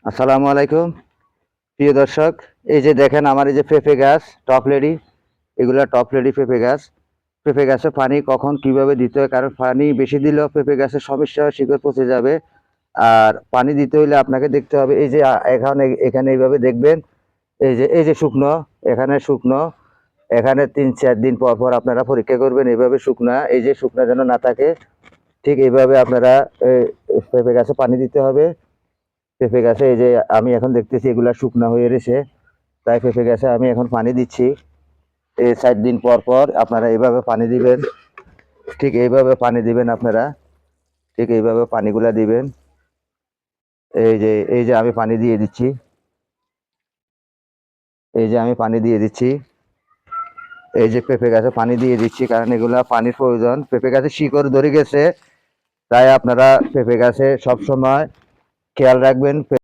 আসসালামু আলাইকুম প্রিয় দর্শক। এই যে দেখেন আমার এই যে পেঁপে গাছ টপ লেডি, এগুলা টপ লেডি পেঁপে গাছ। পেঁপে গাছে পানি কখন কিভাবে দিতে হয়, কারণ পানি বেশি দিলেও পেঁপে গাছের সমস্যা হয়, শিকড় পচে যাবে। আর পানি দিতে হইলে আপনাকে দেখতে হবে, এই যে এখানে এখানে এইভাবে দেখবেন, এই যে শুকনো, এখানে শুকনো, এখানে 3-4 দিন পর পর আপনারা পরীক্ষা করবেন এইভাবে শুকনা, এই যে শুকনা যেন না থাকে। ঠিক এইভাবে আপনারা পেঁপে গাছে পানি দিতে হবে। পেঁপে গাছে এই যে আমি এখন দেখতেছি এগুলা শুকনা হয়ে রয়েছে, তাই পেঁপে গাছে আমি এখন পানি দিচ্ছি। এই 4 দিন পর পর আপনারা এইভাবে পানি দিবেন। ঠিক এইভাবে পানি দিবেন আপনারা, ঠিক এইভাবে পানিগুলা দিবেন। এই যে আমি পানি দিয়ে দিচ্ছি, এই যে আমি পানি দিয়ে দিচ্ছি, এই যে পেঁপে গাছে পানি দিয়ে দিচ্ছি, কারণ এগুলা পানির প্রয়োজন। পেঁপে গাছে শিকড় ধরে গেছে, তাই আপনারা পেঁপে গাছে সবসময় খেয়াল রাখবেন।